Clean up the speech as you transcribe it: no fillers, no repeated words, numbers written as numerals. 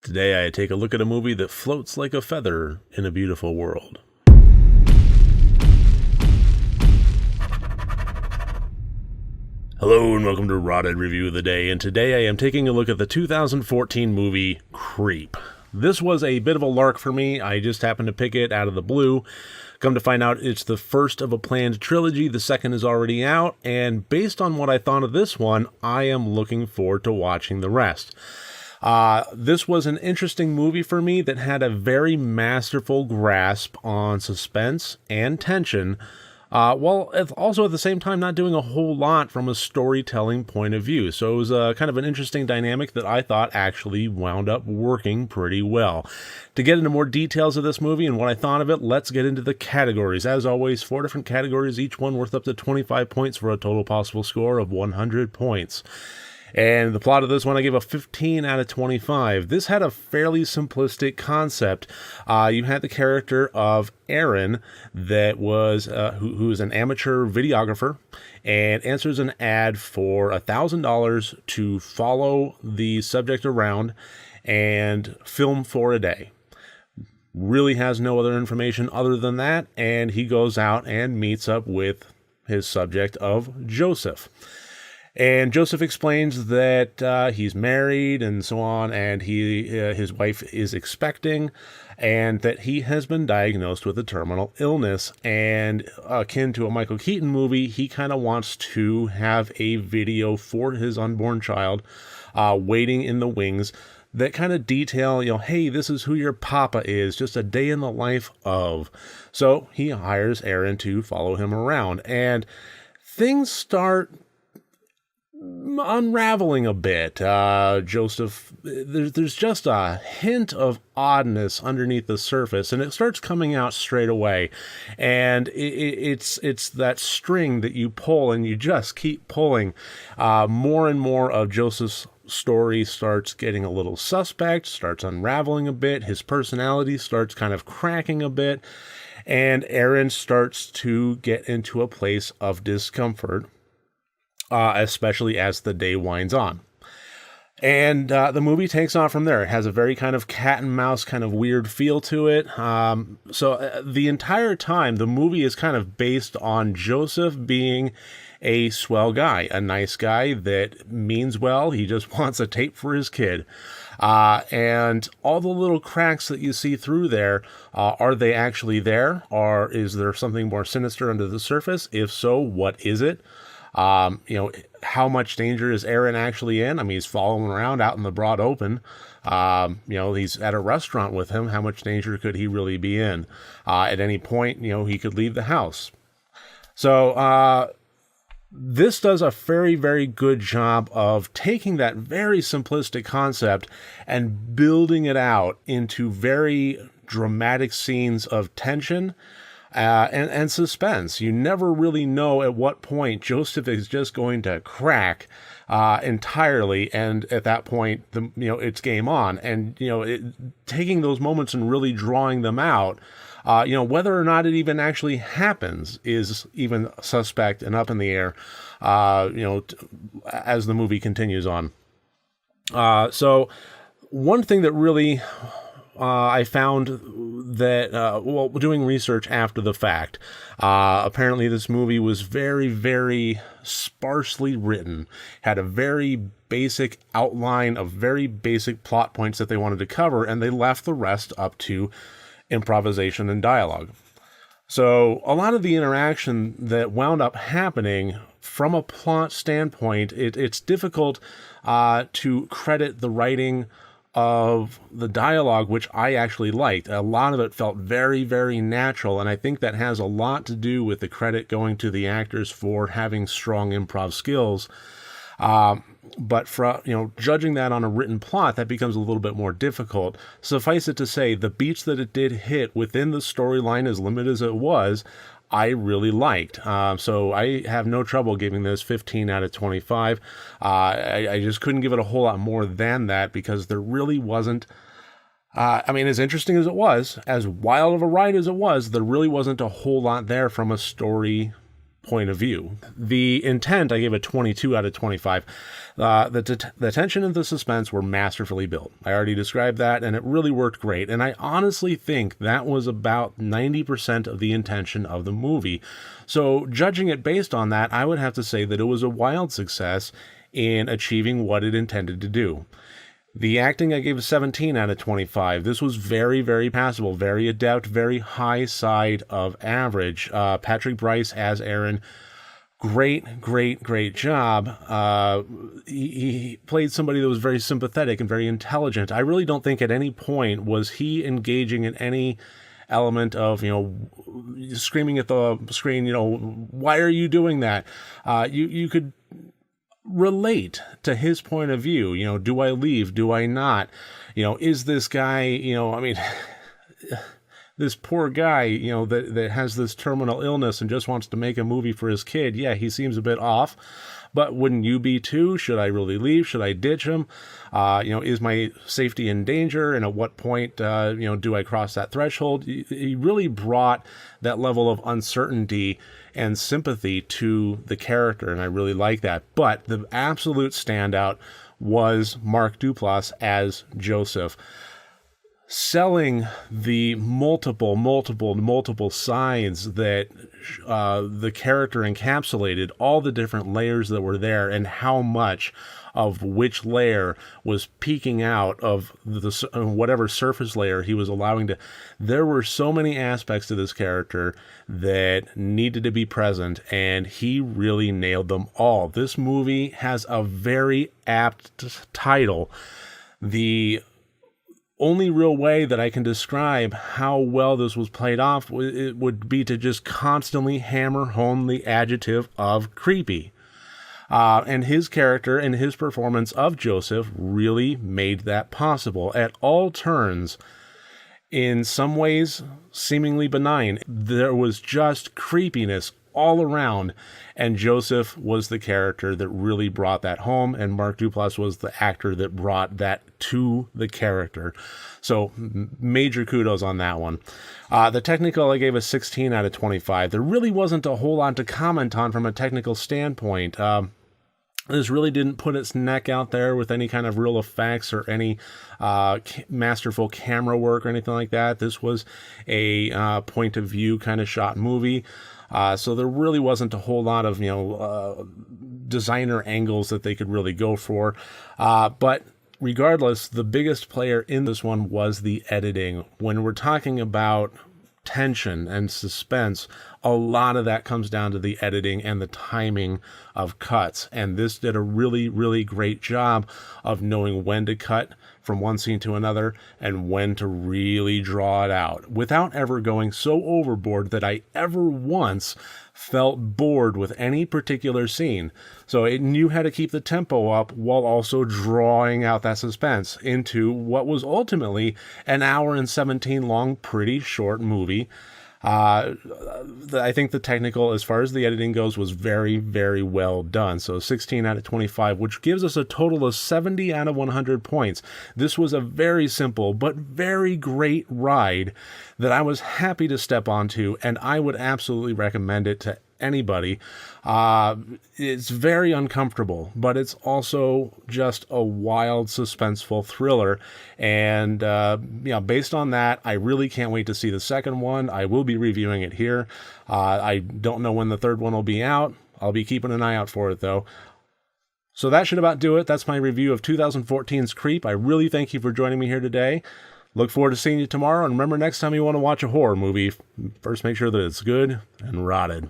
Today I take a look at a movie that floats like a feather in a beautiful world. Hello and welcome to Rotted Review of the Day, and today I am taking a look at the 2014 movie Creep. This was a bit of a lark for me. I just happened to pick it out of the blue. Come to find out, it's the first of a planned trilogy. The second is already out, and based on what I thought of this one, I am looking forward to watching the rest. This was an interesting movie for me that had a very masterful grasp on suspense and tension, while also at the same time not doing a whole lot from a storytelling point of view. So it was kind of an interesting dynamic that I thought actually wound up working pretty well. To get into more details of this movie and what I thought of it, let's get into the categories. As always, 4 different categories, each one worth up to 25 points for a total possible score of 100 points. And the plot of this one, I gave a 15 out of 25. This had a fairly simplistic concept. You had the character of Aaron that was who is an amateur videographer and answers an ad for $1,000 to follow the subject around and film for a day. Really has no other information other than that, and he goes out and meets up with his subject of Joseph. And Joseph explains that he's married and so on, and his wife is expecting, and that he has been diagnosed with a terminal illness. And akin to a Michael Keaton movie, he kind of wants to have a video for his unborn child waiting in the wings that kind of detail, hey, this is who your papa is, just a day in the life of. So he hires Aaron to follow him around, and things start unraveling a bit. Joseph, there's just a hint of oddness underneath the surface, and it starts coming out straight away. And it's that string that you pull, and you just keep pulling. More and more of Joseph's story starts getting a little suspect, starts unraveling a bit. His personality starts kind of cracking a bit, and Aaron starts to get into a place of discomfort. Especially as the day winds on. And the movie takes off from there. It has a very kind of cat and mouse kind of weird feel to it. So the entire time, the movie is kind of based on Joseph being a swell guy, a nice guy that means well. He just wants a tape for his kid. And all the little cracks that you see through there, are they actually there? Or is there something more sinister under the surface? If so, what is it? How much danger is Aaron actually in? I mean, he's following around out in the broad open. He's at a restaurant with him. How much danger could he really be in? At any point, he could leave the house. So, this does a very, very good job of taking that very simplistic concept and building it out into very dramatic scenes of tension and suspense. You never really know at what point Joseph is just going to crack entirely, and at that point, it's game on. And taking those moments and really drawing them out, whether or not it even actually happens is even suspect and up in the air. As the movie continues on. So one thing that really I found that, doing research after the fact, apparently this movie was very, very sparsely written, had a very basic outline of very basic plot points that they wanted to cover, and they left the rest up to improvisation and dialogue. So a lot of the interaction that wound up happening from a plot standpoint, it's difficult to credit the writing of the dialogue, which I actually liked. A lot of it felt very, very natural, and I think that has a lot to do with the credit going to the actors for having strong improv skills. But for, judging that on a written plot, that becomes a little bit more difficult. Suffice it to say, the beats that it did hit within the storyline, as limited as it was, I really liked. So I have no trouble giving this 15 out of 25. I just couldn't give it a whole lot more than that because there really wasn't, as interesting as it was, as wild of a ride as it was, there really wasn't a whole lot there from a story point of view. The intent, I gave a 22 out of 25. The tension and the suspense were masterfully built. I already described that, and it really worked great. And I honestly think that was about 90% of the intention of the movie. So judging it based on that, I would have to say that it was a wild success in achieving what it intended to do. The acting, I gave a 17 out of 25. This was very, very passable, very adept, very high side of average. Patrick Brice as Aaron, great job. He played somebody that was very sympathetic and very intelligent. I really don't think at any point was he engaging in any element of, screaming at the screen, why are you doing that? You could relate to his point of view. Do I leave? Do I not? Is this guy, this poor guy, that has this terminal illness and just wants to make a movie for his kid. Yeah, he seems a bit off, but wouldn't you be too? Should I really leave? Should I ditch him? Is my safety in danger? And at what point, do I cross that threshold? He really brought that level of uncertainty and sympathy to the character, and I really like that. But the absolute standout was Mark Duplass as Joseph, selling the multiple sides that the character encapsulated, all the different layers that were there, and how much of which layer was peeking out of the whatever surface layer he was allowing to. There were so many aspects to this character that needed to be present, and he really nailed them all. This movie has a very apt title. The only real way that I can describe how well this was played off, it would be to just constantly hammer home the adjective of creepy. And his character and his performance of Joseph really made that possible. At all turns, in some ways seemingly benign, there was just creepiness all around, and Joseph was the character that really brought that home, and Mark Duplass was the actor that brought that to the character. So major kudos on that one. The technical, I gave a 16 out of 25. There really wasn't a whole lot to comment on from a technical standpoint. This really didn't put its neck out there with any kind of real effects or any masterful camera work or anything like that. This was a point of view kind of shot movie. So there really wasn't a whole lot of, designer angles that they could really go for. But regardless, the biggest player in this one was the editing. When we're talking about tension and suspense, a lot of that comes down to the editing and the timing of cuts. And this did a really great job of knowing when to cut from one scene to another and when to really draw it out without ever going so overboard that I ever once felt bored with any particular scene. So it knew how to keep the tempo up while also drawing out that suspense into what was ultimately an hour and 17 long, pretty short movie. I think the technical, as far as the editing goes, was very well done. So 16 out of 25, which gives us a total of 70 out of 100 points. This was a very simple but very great ride that I was happy to step onto, and I would absolutely recommend it to anybody. It's very uncomfortable, but it's also just a wild, suspenseful thriller. And based on that, I really can't wait to see the second one. I will be reviewing it here. I don't know when the third one will be out. I'll be keeping an eye out for it, though. So that should about do it. That's my review of 2014's Creep. I really thank you for joining me here today. Look forward to seeing you tomorrow. And remember, next time you want to watch a horror movie, first make sure that it's good and rotted.